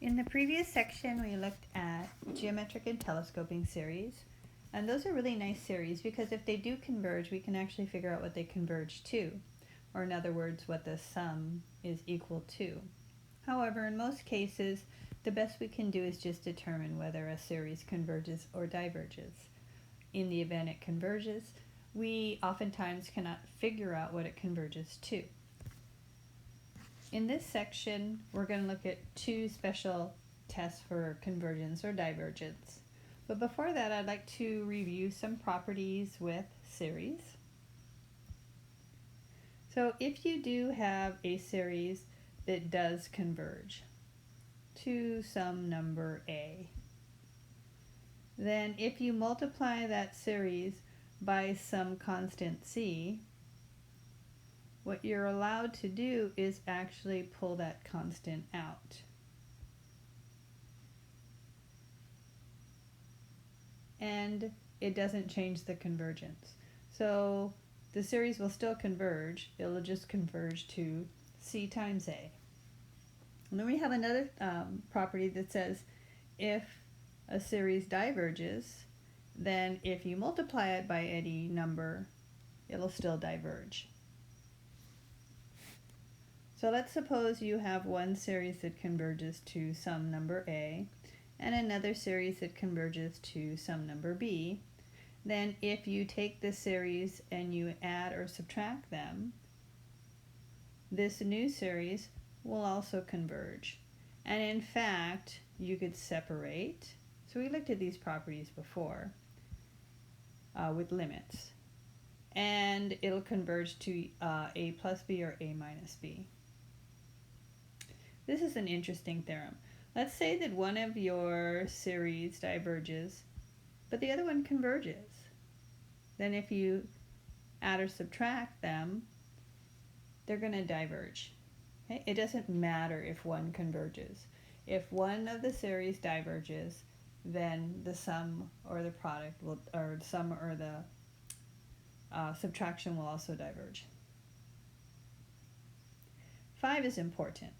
In the previous section, we looked at geometric and telescoping series. And those are really nice series because if they do converge, we can actually figure out what they converge to. Or in other words, what the sum is equal to. However, in most cases, the best we can do is just determine whether a series converges or diverges. In the event it converges, we oftentimes cannot figure out what it converges to. In this section, we're going to look at two special tests for convergence or divergence. But before that, I'd like to review some properties with series. So if you do have a series that does converge to some number A, then if you multiply that series by some constant C, what you're allowed to do is actually pull that constant out. And it doesn't change the convergence. So the series will still converge, it'll just converge to C times A. And then we have another property that says if a series diverges, then if you multiply it by any number, it'll still diverge. So let's suppose you have one series that converges to some number A and another series that converges to some number B. Then if you take this series and you add or subtract them, this new series will also converge. And in fact, you could separate. So we looked at these properties before with limits. And it'll converge to A plus B or A minus B. This is an interesting theorem. Let's say that one of your series diverges, but the other one converges. Then if you add or subtract them, they're going to diverge. Okay? It doesn't matter if one converges. If one of the series diverges, then the sum or the product will, or the sum or the subtraction will also diverge. 5 is important.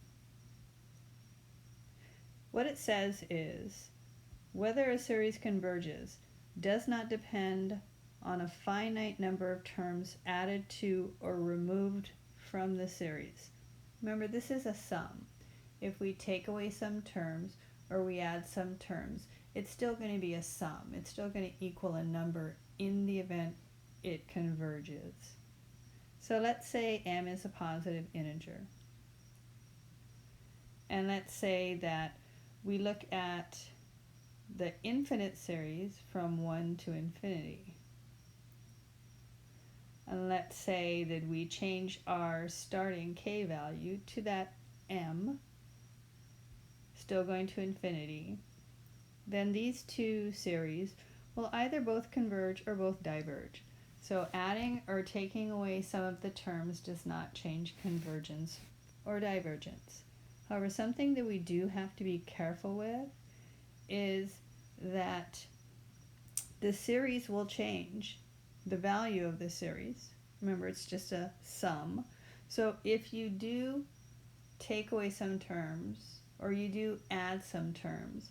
What it says is, whether a series converges does not depend on a finite number of terms added to or removed from the series. Remember, this is a sum. If we take away some terms or we add some terms, it's still going to be a sum. It's still going to equal a number in the event it converges. So let's say m is a positive integer. And let's say that we look at the infinite series from 1 to infinity. And let's say that we change our starting k value to that m, still going to infinity. Then these two series will either both converge or both diverge. So adding or taking away some of the terms does not change convergence or divergence. However, something that we do have to be careful with is that the series will change, the value of the series. Remember, it's just a sum. So if you do take away some terms or you do add some terms,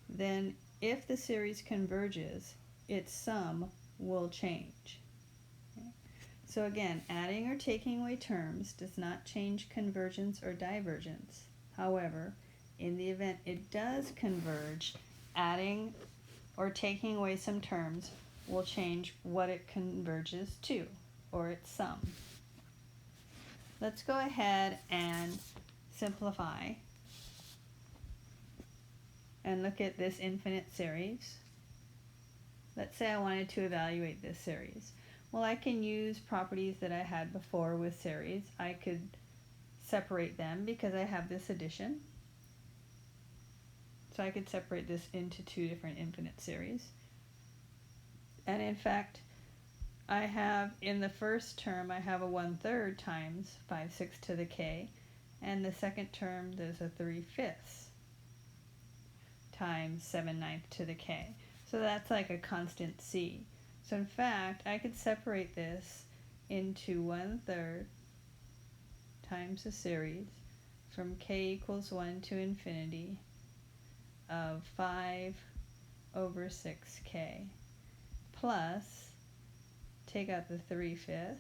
then if the series converges, its sum will change. Okay? So again, adding or taking away terms does not change convergence or divergence. However, in the event it does converge, adding or taking away some terms will change what it converges to, or its sum. Let's go ahead and simplify and look at this infinite series. Let's say I wanted to evaluate this series. Well, I can use properties that I had before with series. I could separate them because I have this addition. So I could separate this into two different infinite series. And in fact, I have in the first term, I have a 1/3 times 5/6 to the k. And the second term, there's a 3/5 times 7/9 to the k. So that's like a constant c. So in fact, I could separate this into 1/3 times a series from k equals 1 to infinity of 5 over 6k plus, take out the 3/5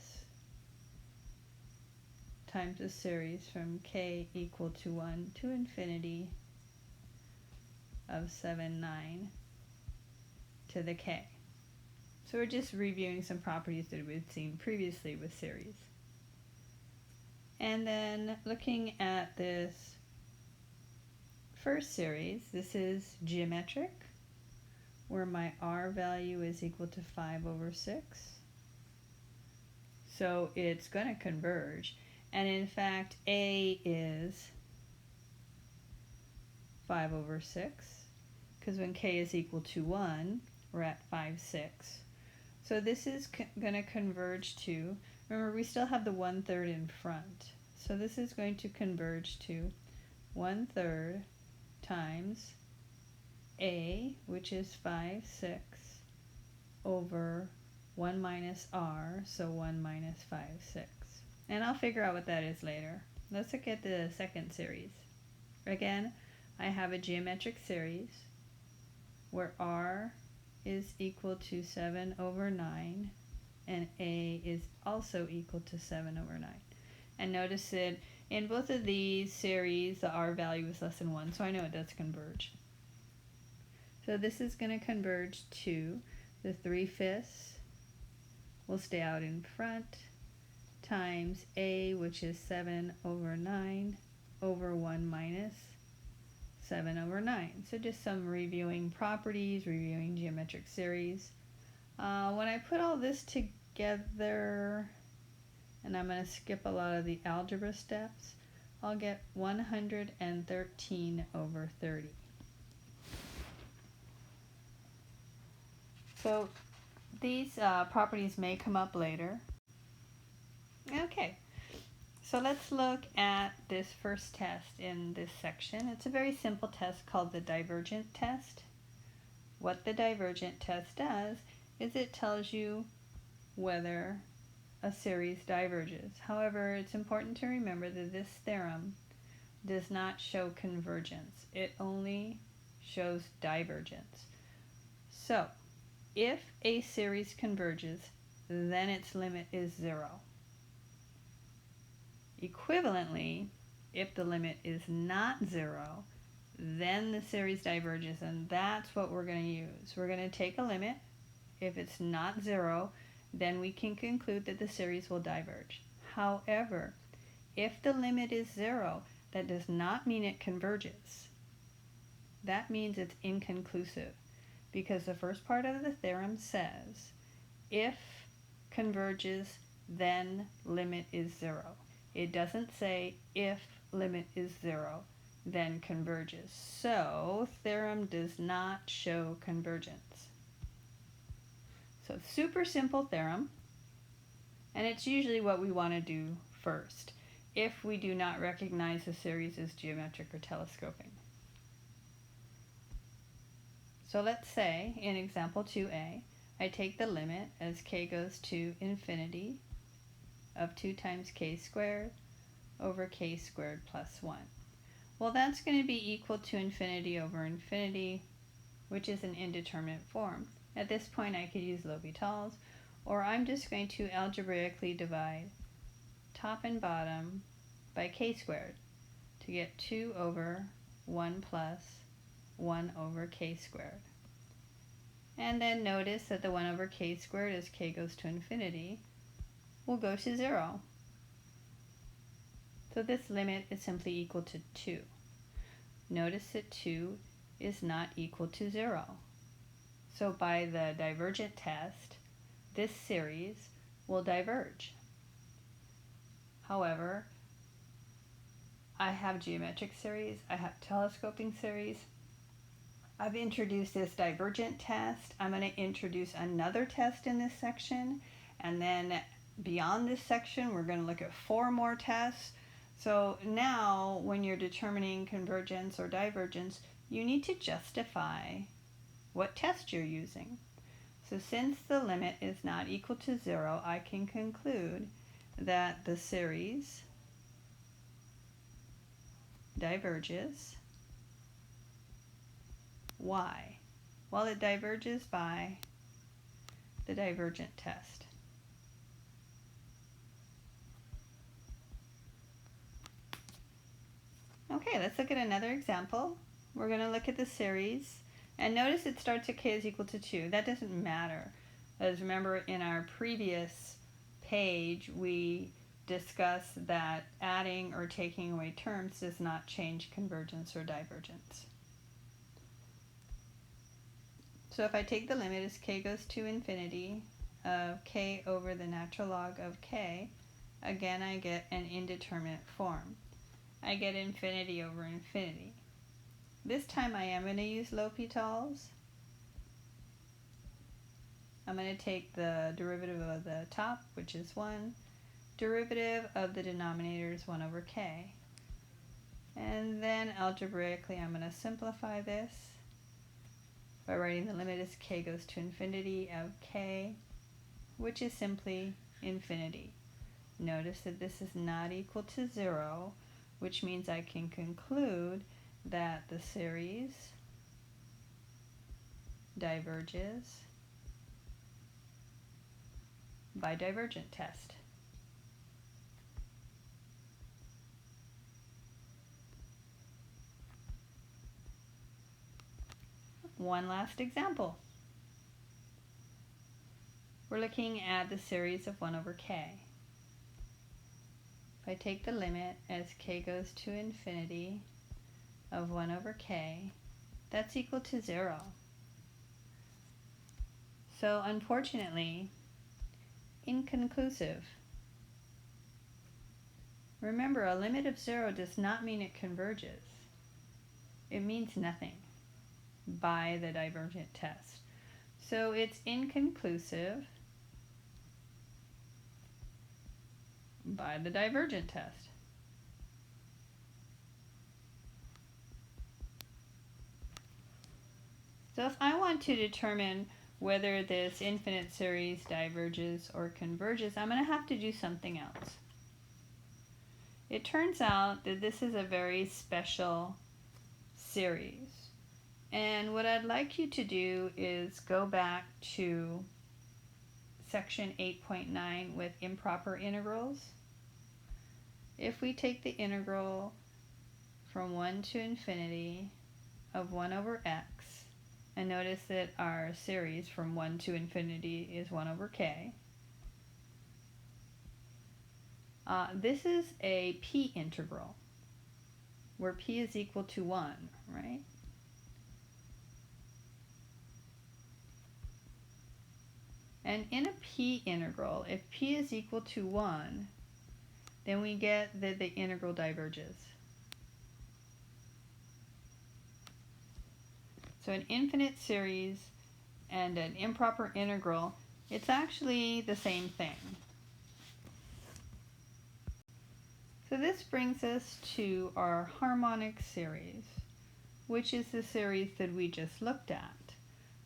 times the series from k equal to 1 to infinity of 7, 9 to the k. So we're just reviewing some properties that we've seen previously with series. And then looking at this first series, this is geometric, where my r value is equal to 5 over 6. So it's going to converge. And in fact, a is 5 over 6, because when k is equal to 1, we're at 5, 6. So this is going to converge to, remember we still have the 1/3 in front. So this is going to converge to 1/3 times a, which is 5, 6, over 1 minus r, so 1 minus 5, 6. And I'll figure out what that is later. Let's look at the second series. Again, I have a geometric series where r is equal to 7 over 9 and a is also equal to 7 over 9. And notice that in both of these series the r value is less than 1, so I know it does converge. So this is going to converge to the 3/5 will stay out in front times a, which is 7 over 9 over 1 minus 7 over 9. So just some reviewing properties, reviewing geometric series. When I put all this together, and I'm going to skip a lot of the algebra steps, I'll get 113 over 30. So these properties may come up later. Okay, so let's look at this first test in this section. It's a very simple test called the divergent test. What the divergent test does is it tells you whether a series diverges. However, it's important to remember that this theorem does not show convergence. It only shows divergence. So, if a series converges, then its limit is 0. Equivalently, if the limit is not 0, then the series diverges, and that's what we're going to use. We're going to take a limit. If it's not 0, then we can conclude that the series will diverge. However, if the limit is 0, that does not mean it converges. That means it's inconclusive, because the first part of the theorem says, if converges, then limit is 0. It doesn't say if limit is 0, then converges. So, theorem does not show convergence. So, super simple theorem, and it's usually what we want to do first if we do not recognize a series as geometric or telescoping. So let's say in example 2a, I take the limit as k goes to infinity of 2 times k squared over k squared plus 1. Well, that's going to be equal to infinity over infinity, which is an indeterminate form. At this point, I could use L'Hopital's, or I'm just going to algebraically divide top and bottom by k squared to get 2 over 1 plus 1 over k squared. And then notice that the 1 over k squared, as k goes to infinity, will go to 0. So this limit is simply equal to 2. Notice that 2 is not equal to 0. So by the divergent test, this series will diverge. However, I have geometric series, I have telescoping series. I've introduced this divergent test. I'm going to introduce another test in this section, and then beyond this section we're going to look at 4 more tests. So now when you're determining convergence or divergence, you need to justify what test you're using. So since the limit is not equal to 0, I can conclude that the series diverges Why? Well, it diverges by the divergent test. Okay, let's look at another example. We're going to look at the series, and notice it starts at k is equal to 2. That doesn't matter, as remember in our previous page we discussed that adding or taking away terms does not change convergence or divergence. So if I take the limit as k goes to infinity of k over the natural log of k, again I get an indeterminate form. I get infinity over infinity. This time I am going to use L'Hopital's. I'm going to take the derivative of the top, which is 1. Derivative of the denominator is 1 over k. And then algebraically I'm going to simplify this by writing the limit as k goes to infinity of k, which is simply infinity. Notice that this is not equal to 0, which means I can conclude that the series diverges by divergent test. One last example. We're looking at the series of 1 over k. If I take the limit as k goes to infinity of 1 over k, that's equal to 0. So unfortunately, inconclusive. Remember, a limit of 0 does not mean it converges. It means nothing by the divergent test. So it's inconclusive by the divergent test. So if I want to determine whether this infinite series diverges or converges, I'm going to have to do something else. It turns out that this is a very special series. And what I'd like you to do is go back to section 8.9 with improper integrals. If we take the integral from 1 to infinity of 1 over x, and notice that our series from 1 to infinity is 1 over k, this is a p integral, where p is equal to 1, right? And in a p integral, if p is equal to 1, then we get that the integral diverges. So an infinite series and an improper integral, it's actually the same thing. So this brings us to our harmonic series, which is the series that we just looked at.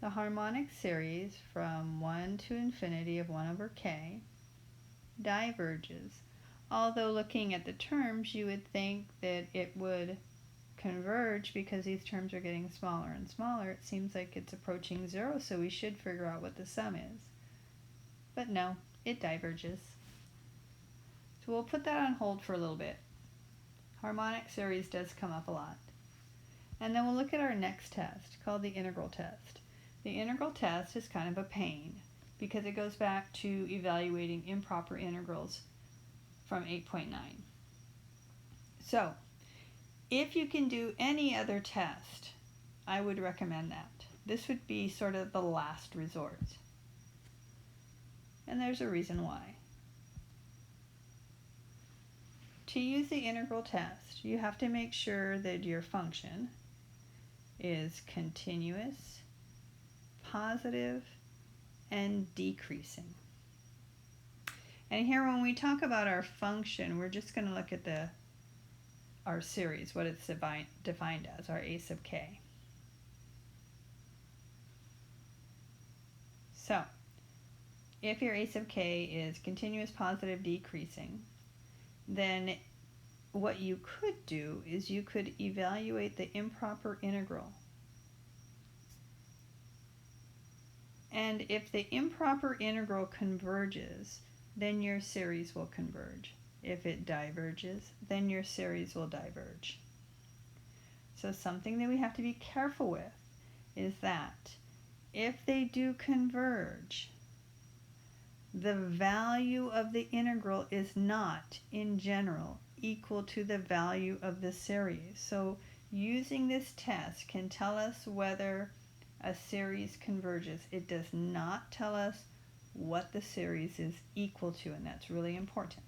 The harmonic series from 1 to infinity of 1 over k diverges. Although looking at the terms, you would think that it would converge because these terms are getting smaller and smaller. It seems like it's approaching 0, so we should figure out what the sum is. But no, it diverges. So we'll put that on hold for a little bit. Harmonic series does come up a lot. And then we'll look at our next test, called the integral test. The integral test is kind of a pain because it goes back to evaluating improper integrals from 8.9. So, if you can do any other test, I would recommend that. This would be sort of the last resort. And there's a reason why. To use the integral test, you have to make sure that your function is continuous, positive, and decreasing. And here when we talk about our function, we're just going to look at our series, what it's defined as, our a sub k. So, if your a sub k is continuous, positive, decreasing, then what you could do is you could evaluate the improper integral And if the improper integral converges, then your series will converge. If it diverges, then your series will diverge. So something that we have to be careful with is that if they do converge, the value of the integral is not, in general, equal to the value of the series. So using this test can tell us whether a series converges. It does not tell us what the series is equal to, and that's really important.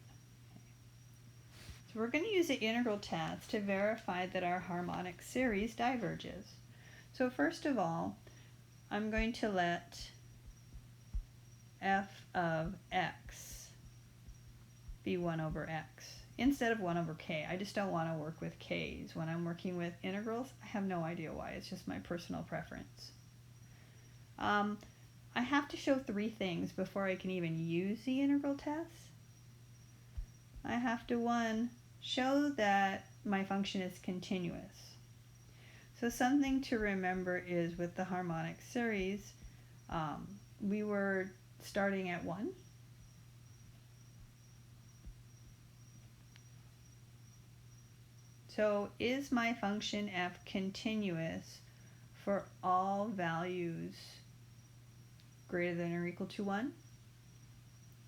So we're going to use the integral test to verify that our harmonic series diverges. So first of all, I'm going to let f of x be 1 over x instead of 1 over k. I just don't want to work with k's. When I'm working with integrals, I have no idea why. It's just my personal preference. I have to show 3 things before I can even use the integral test. I have to, 1, show that my function is continuous. So something to remember is with the harmonic series, we were starting at 1. So is my function f continuous for all values greater than or equal to 1?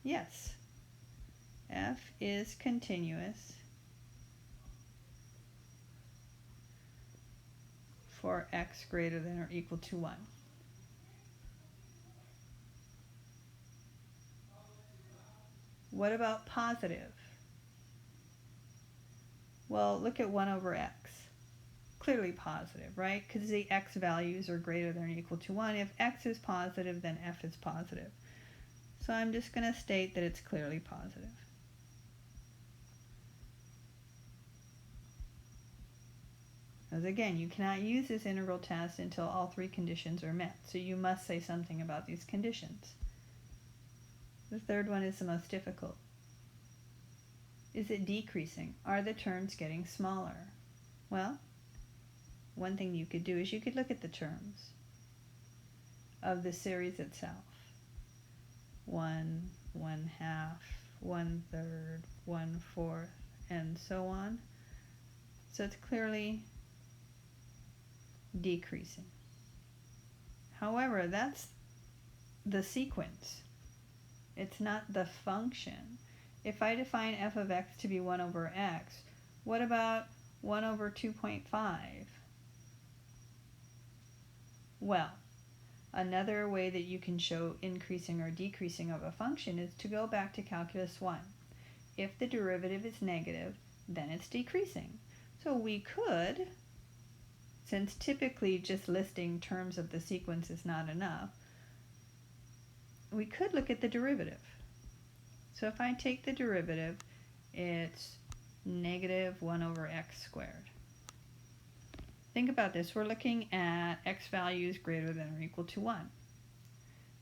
Yes. F is continuous for x greater than or equal to 1. What about positive? Well, look at 1 over x. Clearly positive, right? Because the x values are greater than or equal to 1. If x is positive, then f is positive. So I'm just going to state that it's clearly positive. As again, you cannot use this integral test until all 3 conditions are met. So you must say something about these conditions. The third one is the most difficult. Is it decreasing? Are the terms getting smaller? Well, one thing you could do is you could look at the terms of the series itself. 1, 1/2, 1/3, 1/4, and so on. So it's clearly decreasing. However, that's the sequence. It's not the function. If I define f of x to be 1 over x, what about 1 over 2.5? Well, another way that you can show increasing or decreasing of a function is to go back to calculus 1. If the derivative is negative, then it's decreasing. So we could, since typically just listing terms of the sequence is not enough, we could look at the derivative. So if I take the derivative, it's negative 1 over x squared. Think about this. We're looking at x values greater than or equal to 1.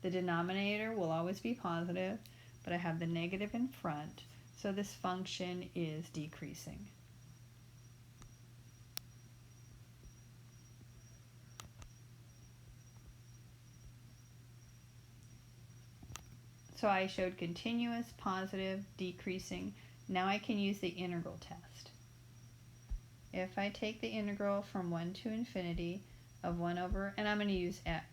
The denominator will always be positive, but I have the negative in front, so this function is decreasing. So I showed continuous, positive, decreasing. Now I can use the integral test. If I take the integral from 1 to infinity of 1 over, and I'm going to use x.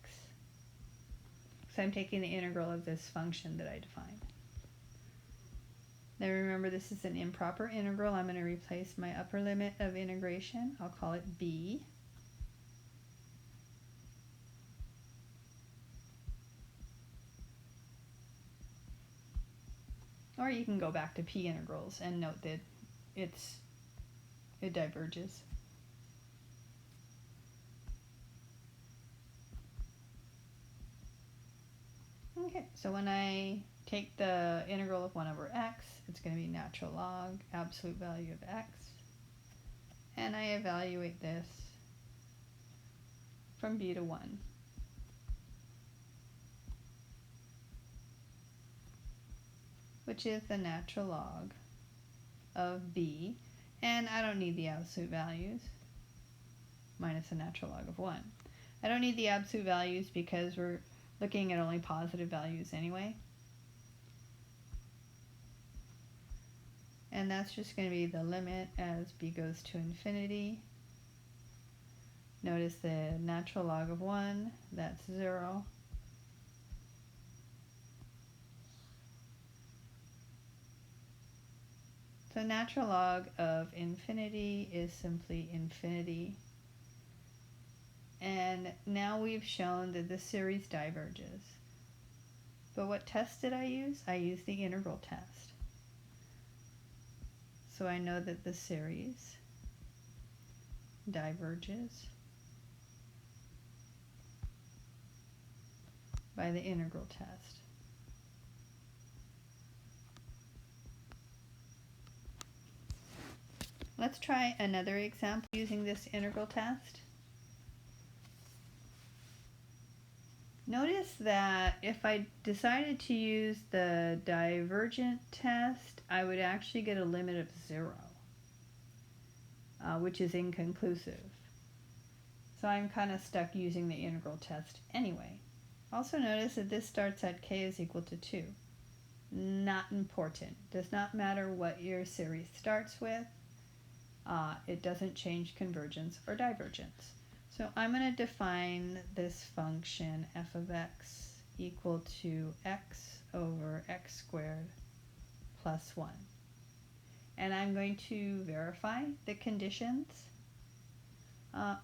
So I'm taking the integral of this function that I defined. Now remember, this is an improper integral. I'm going to replace my upper limit of integration. I'll call it b. Or you can go back to p integrals and note that it diverges. Okay, so when I take the integral of 1 over x, it's going to be natural log, absolute value of x. And I evaluate this from b to 1. Which is the natural log of b, and I don't need the absolute values, minus the natural log of 1. I don't need the absolute values because we're looking at only positive values anyway. And that's just going to be the limit as b goes to infinity. Notice the natural log of 1, that's 0. So natural log of infinity is simply infinity. And now we've shown that the series diverges. But what test did I use? I used the integral test. So I know that the series diverges by the integral test. Let's try another example using this integral test. Notice that if I decided to use the divergent test, I would actually get a limit of 0, which is inconclusive. So I'm kind of stuck using the integral test anyway. Also notice that this starts at k is equal to 2. Not important. Does not matter what your series starts with. It doesn't change convergence or divergence. So I'm going to define this function f of x equal to x over x squared plus 1. And I'm going to verify the conditions.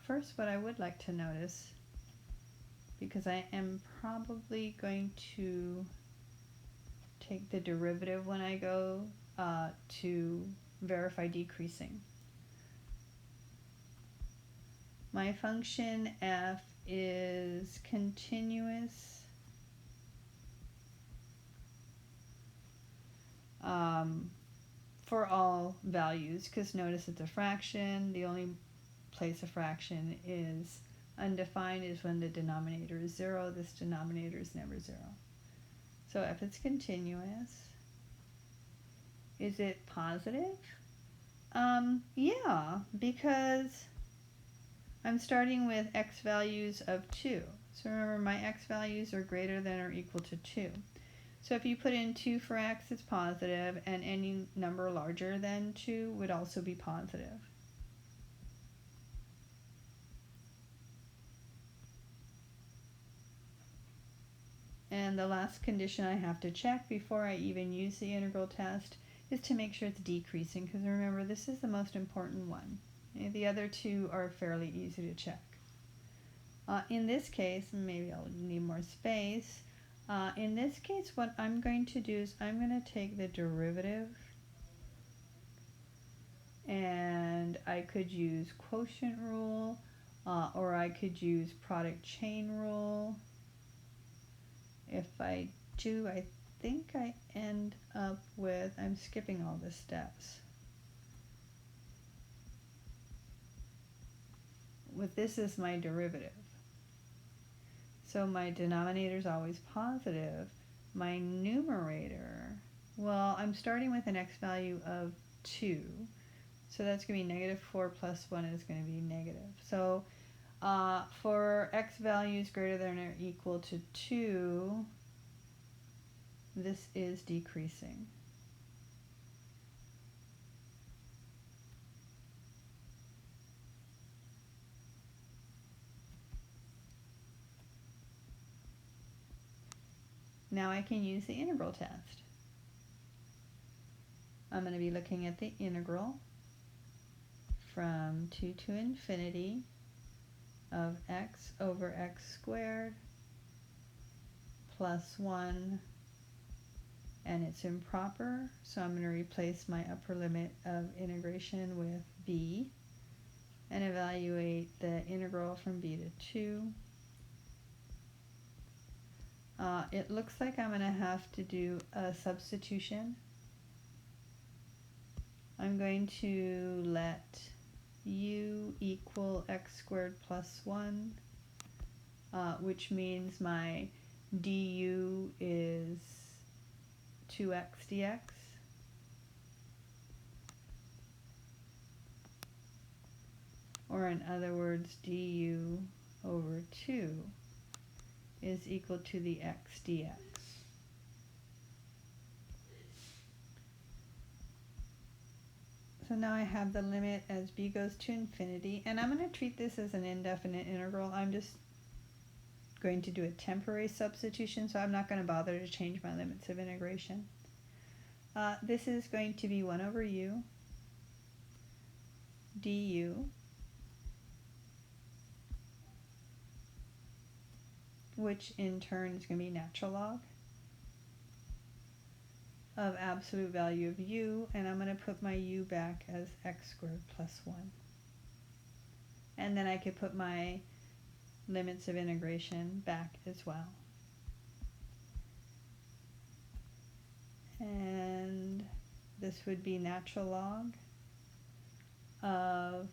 First, what I would like to notice, because I am probably going to take the derivative when I go to verify decreasing. My function f is continuous for all values, because notice it's a fraction. The only place a fraction is undefined is when the denominator is 0. This denominator is never 0. So if it's continuous, is it positive? Yeah, because I'm starting with x values of 2. So remember, my x values are greater than or equal to 2. So if you put in 2 for x, it's positive, and any number larger than 2 would also be positive. And the last condition I have to check before I even use the integral test is to make sure it's decreasing, because remember, this is the most important one. The other two are fairly easy to check. In this case, maybe I'll need more space. In this case, what I'm going to do is I'm going to take the derivative, and I could use quotient rule, or I could use product chain rule. If I do, I think I end up with, I'm skipping all the steps. With this is my derivative. So my denominator is always positive. My numerator, well, I'm starting with an x value of 2. So that's going to be negative 4 plus 1 is going to be negative. So for x values greater than or equal to 2, this is decreasing. Now I can use the integral test. I'm going to be looking at the integral from 2 to infinity of x over x squared plus 1, and it's improper, so I'm going to replace my upper limit of integration with b and evaluate the integral from b to 2. It looks like I'm going to have to do a substitution. I'm going to let u equal x squared plus 1, which means my du is 2x dx. Or in other words, du over 2 is equal to the x dx. So now I have the limit as b goes to infinity, and I'm going to treat this as an indefinite integral. I'm just going to do a temporary substitution, so I'm not going to bother to change my limits of integration. This is going to be 1 over u du, which in turn is going to be natural log of absolute value of u, and I'm going to put my u back as x squared plus 1. And then I could put my limits of integration back as well. And this would be natural log of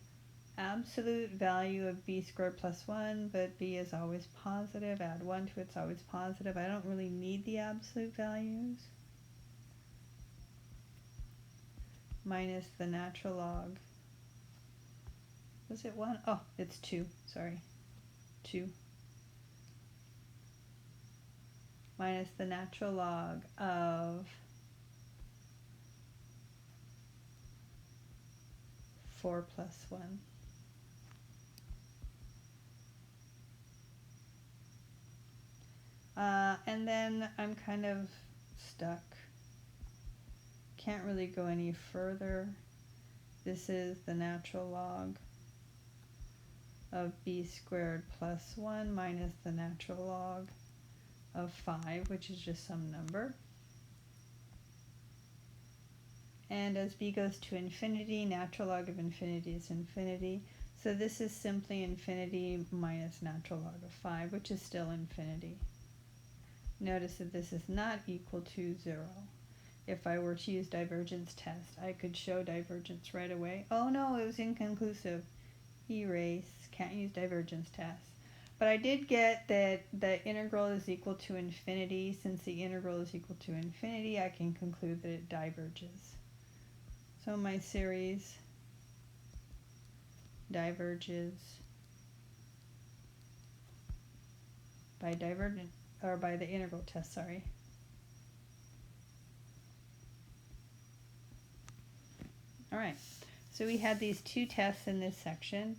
absolute value of b squared plus 1, but b is always positive. Add 1 to it's always positive. I don't really need the absolute values. Minus the natural log. Was it 1? Oh, it's 2. Sorry. 2. Minus the natural log of 4 plus 1. And then I'm kind of stuck. Can't really go any further. This is the natural log of b squared plus 1 minus the natural log of 5, which is just some number. And as b goes to infinity, natural log of infinity is infinity. So this is simply infinity minus natural log of 5, which is still infinity. Notice that this is not equal to 0. If I were to use divergence test, I could show divergence right away. Oh no, it was inconclusive. Erase, can't use divergence test. But I did get that the integral is equal to infinity. Since the integral is equal to infinity, I can conclude that it diverges. So my series diverges by divergent, or by the integral test, sorry. All right, so we had these two tests in this section.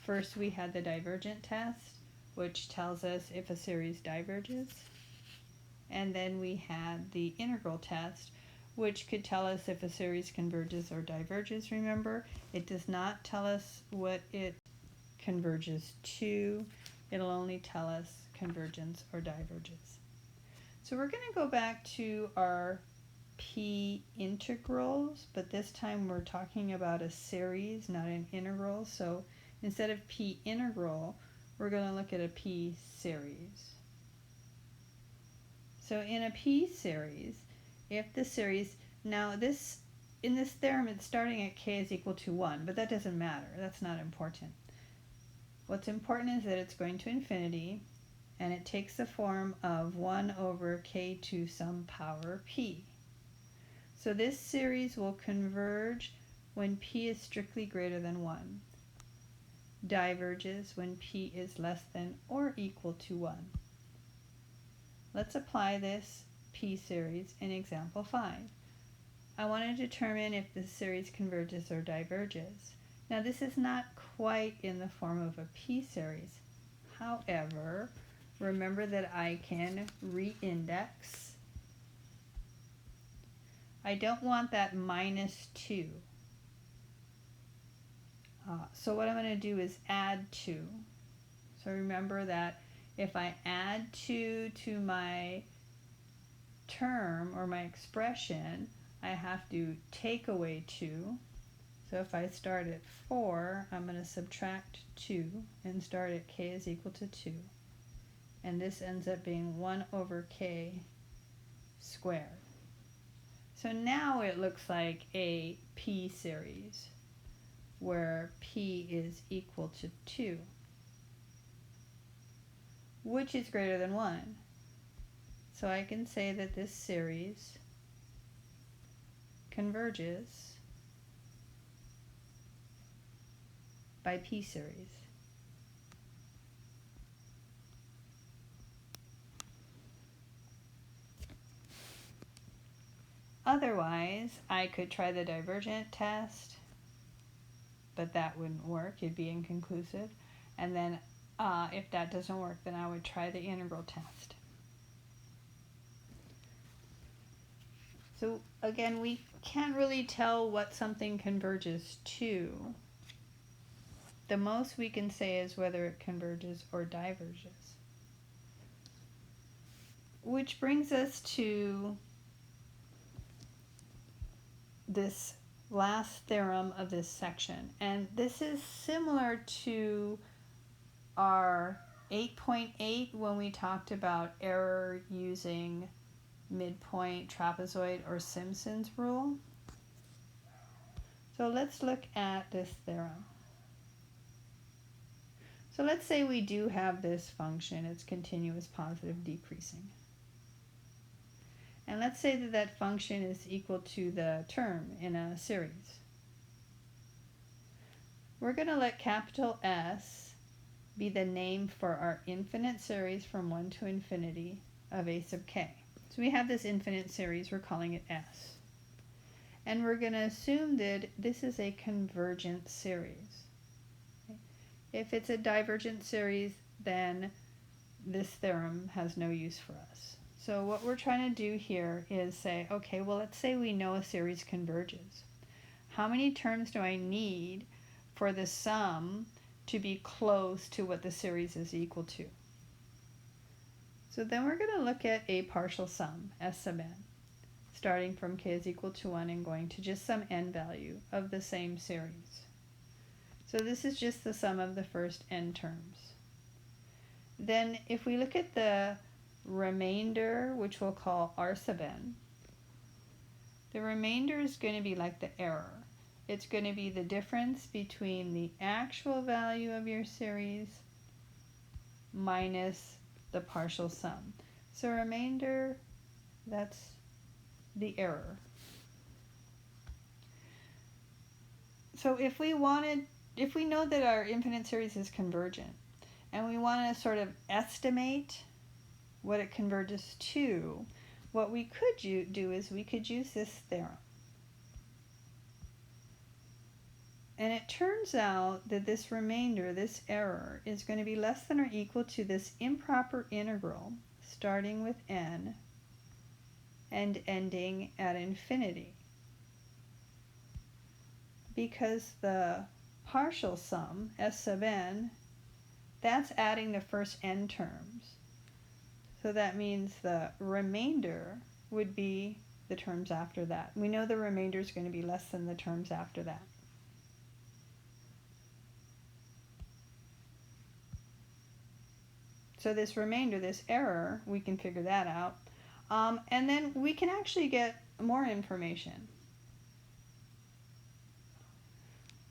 First, we had the divergent test, which tells us if a series diverges. And then we had the integral test, which could tell us if a series converges or diverges. Remember, it does not tell us what it converges to. It'll only tell us convergence or diverges. So we're going to go back to our p integrals, but this time we're talking about a series, not an integral. So instead of p integral, we're going to look at a p series. So in a p series, if the series, now this, in this theorem it's starting at k is equal to 1, but that doesn't matter, that's not important. What's important is that it's going to infinity, and it takes the form of 1 over k to some power p. So this series will converge when p is strictly greater than 1, diverges when p is less than or equal to 1. Let's apply this p series in example 5. I want to determine if the series converges or diverges. Now this is not quite in the form of a p series. However, remember that I can reindex. I don't want that minus 2. So what I'm going to do is add 2. So remember that if I add 2 to my term or my expression, I have to take away 2. So if I start at 4, I'm going to subtract 2 and start at k is equal to 2. And this ends up being 1 over k squared. So now it looks like a p series where p is equal to 2. Which is greater than 1. So I can say that this series converges by p series. Otherwise, I could try the divergent test, but that wouldn't work. It'd be inconclusive. And then if that doesn't work, then I would try the integral test. So again, we can't really tell what something converges to. The most we can say is whether it converges or diverges. Which brings us to this last theorem of this section. And this is similar to our 8.8 when we talked about error using midpoint, trapezoid, or Simpson's rule. So let's look at this theorem. So let's say we do have this function. It's continuous, positive, decreasing. And let's say that that function is equal to the term in a series. We're going to let capital S be the name for our infinite series from 1 to infinity of a sub k. So we have this infinite series, we're calling it S. And we're going to assume that this is a convergent series. Okay? If it's a divergent series, then this theorem has no use for us. So what we're trying to do here is say, okay, well, let's say we know a series converges. How many terms do I need for the sum to be close to what the series is equal to? So then we're going to look at a partial sum, S sub n, starting from k is equal to 1 and going to just some n value of the same series. So this is just the sum of the first n terms. Then if we look at the remainder, which we'll call r sub n, the remainder is going to be like the error. It's going to be the difference between the actual value of your series minus the partial sum. So remainder, that's the error. So if we know that our infinite series is convergent, and we want to sort of estimate what it converges to, what we could do is we could use this theorem. And it turns out that this remainder, this error, is going to be less than or equal to this improper integral starting with n and ending at infinity. Because the partial sum, S sub n, that's adding the first n terms. So that means the remainder would be the terms after that. We know the remainder is going to be less than the terms after that. So this remainder, this error, we can figure that out. And then we can actually get more information.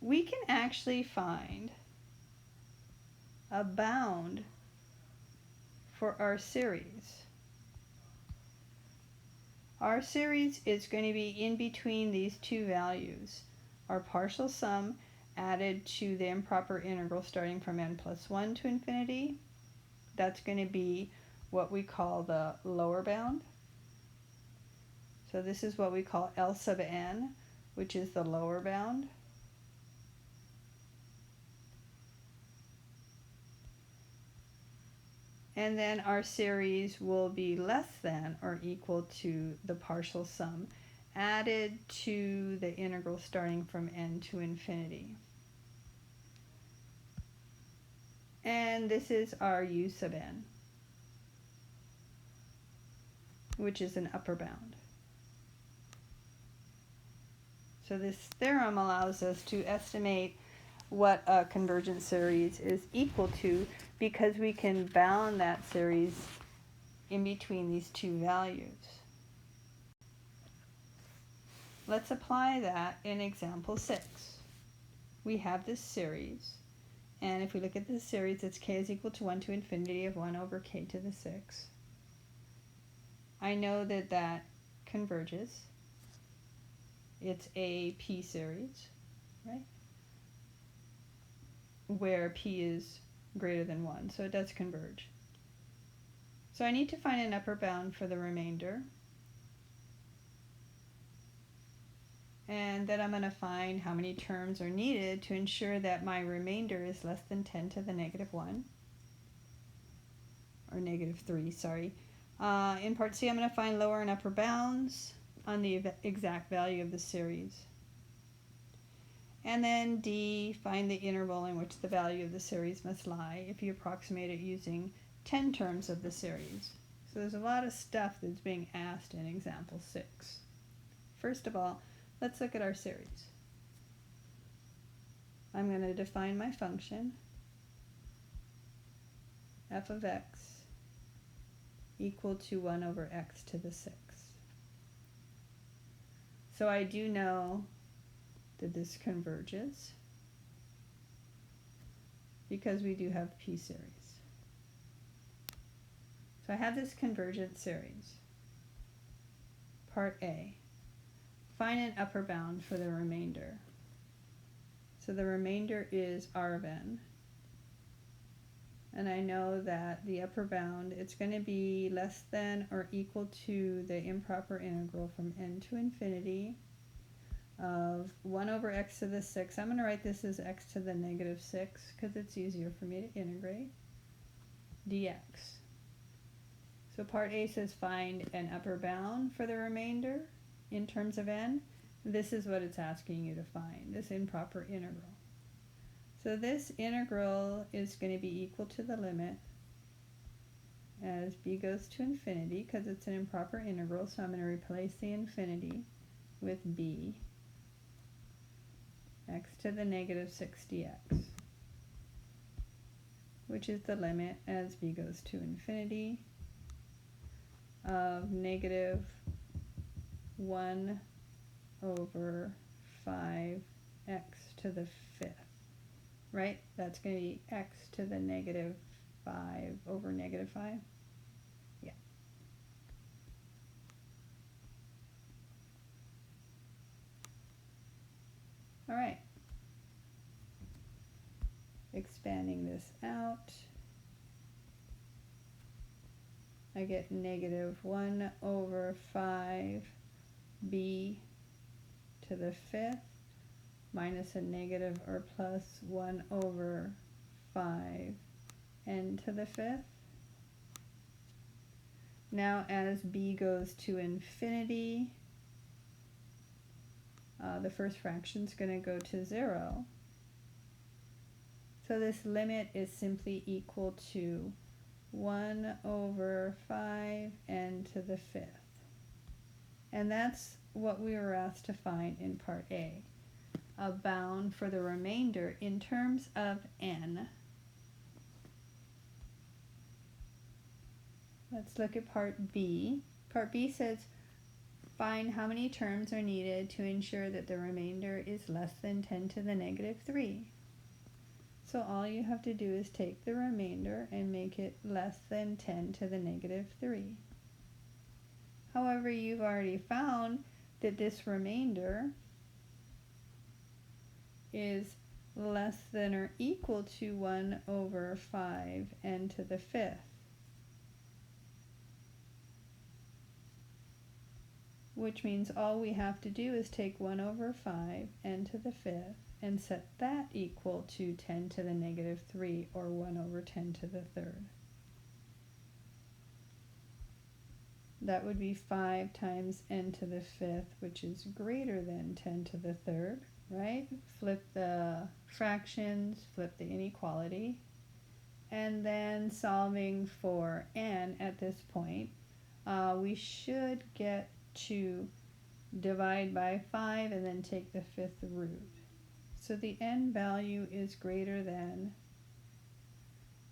We can actually find a bound for our series. Our series is going to be in between these two values. Our partial sum added to the improper integral starting from n plus 1 to infinity. That's going to be what we call the lower bound. So this is what we call L sub n, which is the lower bound. And then our series will be less than or equal to the partial sum added to the integral starting from n to infinity. And this is our u sub n, which is an upper bound. So this theorem allows us to estimate what a convergent series is equal to because we can bound that series in between these two values. Let's apply that in example 6. We have this series, and if we look at this series, it's k is equal to 1 to infinity of 1 over k to the 6. I know that that converges. It's a p series, right? Where p is greater than 1, so it does converge. So I need to find an upper bound for the remainder. And then I'm going to find how many terms are needed to ensure that my remainder is less than 10 to the negative 1. Or negative 3, sorry. In part C, I'm going to find lower and upper bounds on the exact value of the series. And then D, find the interval in which the value of the series must lie if you approximate it using 10 terms of the series. So there's a lot of stuff that's being asked in example 6. First of all, let's look at our series. I'm going to define my function, f of x equal to 1 over x to the 6th. So I do know that this converges because we do have p-series. So I have this convergent series. Part A, find an upper bound for the remainder. So the remainder is r of n. And I know that the upper bound, it's going to be less than or equal to the improper integral from n to infinity of 1 over x to the 6th. I'm going to write this as x to the negative 6 because it's easier for me to integrate, dx. So part A says find an upper bound for the remainder in terms of n. This is what it's asking you to find, this improper integral. So this integral is going to be equal to the limit as b goes to infinity because it's an improper integral, so I'm going to replace the infinity with b, x to the negative 6 dx, which is the limit as b goes to infinity of negative 1 over 5x to the 5th, right? That's going to be x to the negative 5 over negative 5. Yeah. All right. Expanding this out, I get negative 1 over 5b to the 5th minus a negative or plus 1 over 5n to the 5th. Now as b goes to infinity, the first fraction is going to go to 0. So this limit is simply equal to 1 over 5n to the 5th. And that's what we were asked to find in part A, a bound for the remainder in terms of n. Let's look at part B. Part B says find how many terms are needed to ensure that the remainder is less than 10 to the negative 3. So all you have to do is take the remainder and make it less than 10 to the negative 3. However, you've already found that this remainder is less than or equal to 1 over 5n to the 5th. Which means all we have to do is take 1 over 5n to the 5th and set that equal to 10 to the negative 3, or 1 over 10 to the 3rd. That would be 5 times n to the 5th, which is greater than 10 to the 3rd, right? Flip the fractions, flip the inequality, and then solving for n at this point, we should get to divide by 5 and then take the 5th root. So the n value is greater than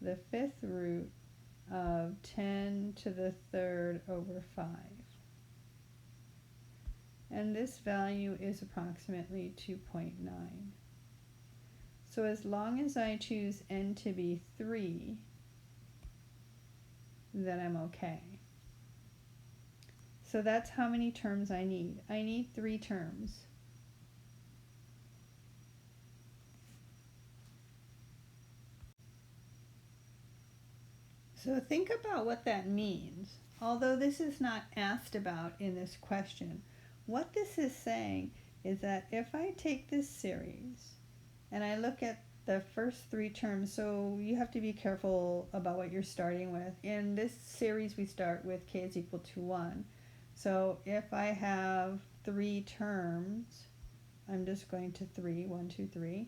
the 5th root of 10 to the 3rd over 5. And this value is approximately 2.9. So as long as I choose n to be 3, then I'm okay. So that's how many terms I need. I need 3 terms. So think about what that means. Although this is not asked about in this question, what this is saying is that if I take this series and I look at the first three terms, so you have to be careful about what you're starting with. In this series, we start with k is equal to 1. So if I have three terms, I'm just going to 3, 1, 2, 3.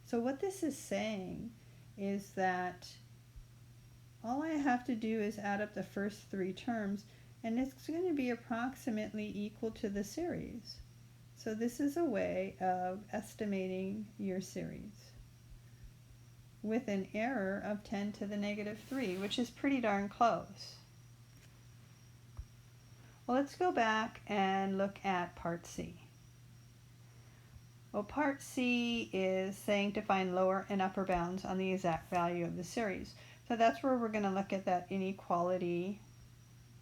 So what this is saying is that all I have to do is add up the first three terms, and it's going to be approximately equal to the series. So this is a way of estimating your series with an error of 10 to the negative 3, which is pretty darn close. Well, let's go back and look at part C. Well, part C is saying to find lower and upper bounds on the exact value of the series. So that's where we're going to look at that inequality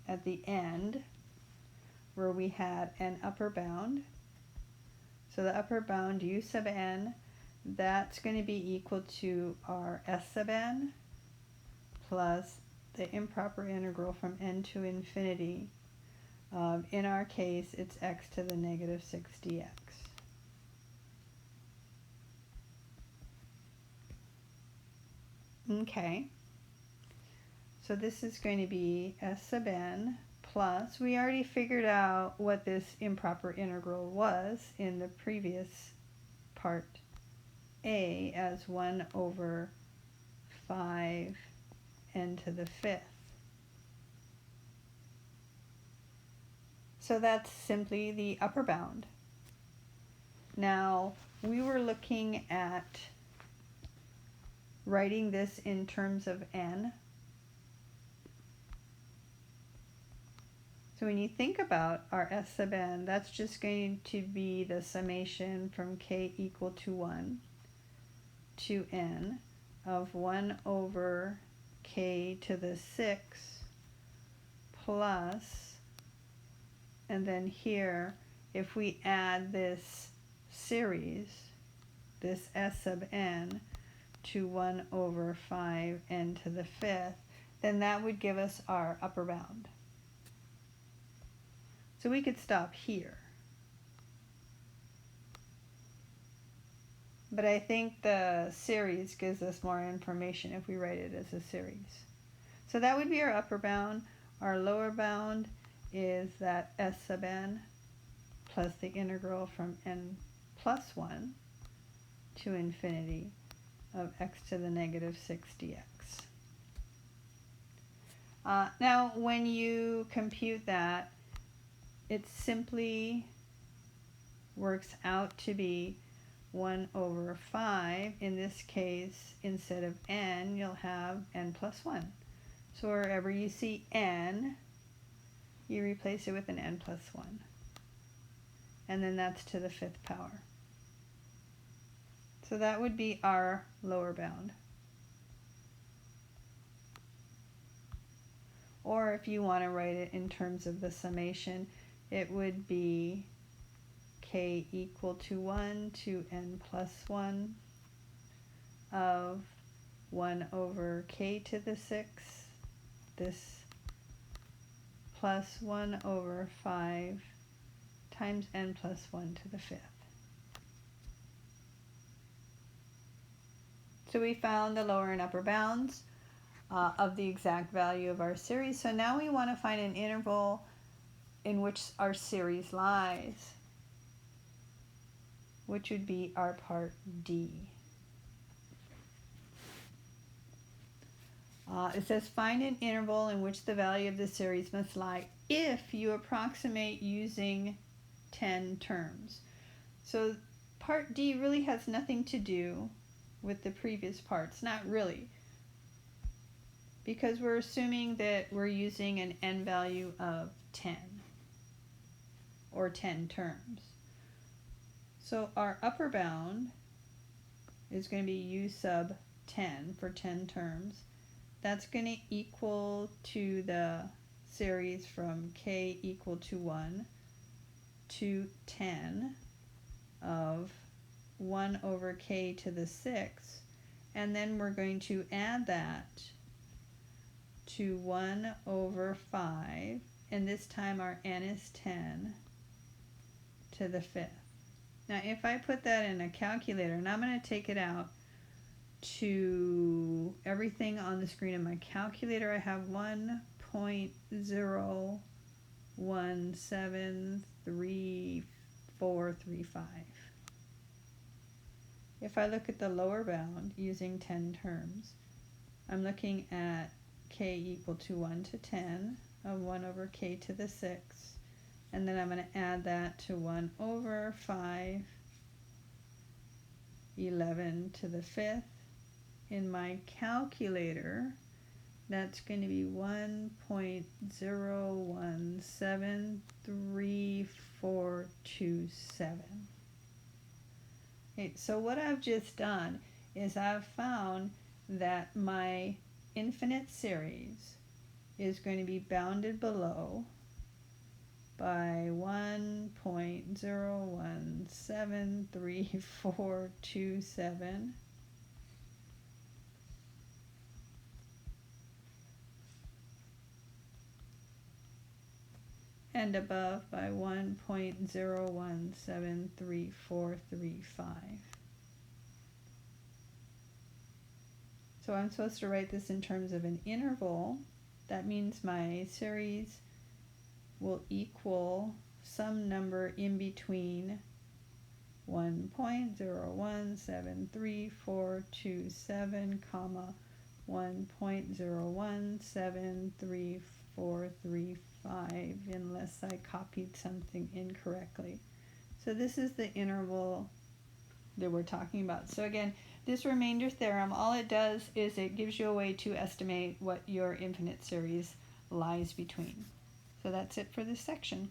at the end, where we had an upper bound. So the upper bound u sub n, that's going to be equal to our s sub n plus the improper integral from n to infinity. In our case, it's x to the negative 6 dx. Okay, so this is going to be s sub n plus, we already figured out what this improper integral was in the previous part A as 1 over 5 n to the 5th. So that's simply the upper bound. Now, we were looking at writing this in terms of n. So when you think about our s sub n, that's just going to be the summation from k equal to 1 to n of 1 over k to the 6 plus, and then here, if we add this series, this s sub n, to 1 over 5 n to the 5th, then that would give us our upper bound. So we could stop here. But I think the series gives us more information if we write it as a series. So that would be our upper bound. Our lower bound is that s sub n plus the integral from n plus 1 to infinity of x to the negative 6 dx. Now, when you compute that, it simply works out to be 1 over 5. In this case, instead of n, you'll have n plus 1. So wherever you see n, you replace it with an n plus 1. And then that's to the 5th power. So that would be our lower bound. Or if you want to write it in terms of the summation, it would be k equal to 1 to n plus 1 of 1 over k to the 6, this plus 1 over 5 times n plus 1 to the 5th. So we found the lower and upper bounds of the exact value of our series. So now we want to find an interval in which our series lies, which would be our part D. It says find an interval in which the value of the series must lie if you approximate using 10 terms. So part D really has nothing to do with the previous parts, not really, because we're assuming that we're using an n value of 10 or 10 terms. So our upper bound is going to be u sub 10 for 10 terms. That's going to equal to the series from k equal to 1 to 10 of 1 over k to the 6, and then we're going to add that to 1 over 5 and this time our n is 10 to the 5th. Now if I put that in a calculator, and I'm going to take it out to everything on the screen in my calculator, I have 1.01734435. If I look at the lower bound using 10 terms, I'm looking at k equal to 1 to 10 of 1 over k to the 6th, and then I'm going to add that to 1 over 5, 11 to the 5th. In my calculator, that's going to be 1.01734427. Okay, so what I've just done is I've found that my infinite series is going to be bounded below by 1.01734427, and above by 1.01734435. So I'm supposed to write this in terms of an interval. That means my series will equal some number in between 1.01734427, comma 1.01734435, unless I copied something incorrectly. So this is the interval that we're talking about. So again, this remainder theorem, all it does is it gives you a way to estimate what your infinite series lies between. So that's it for this section.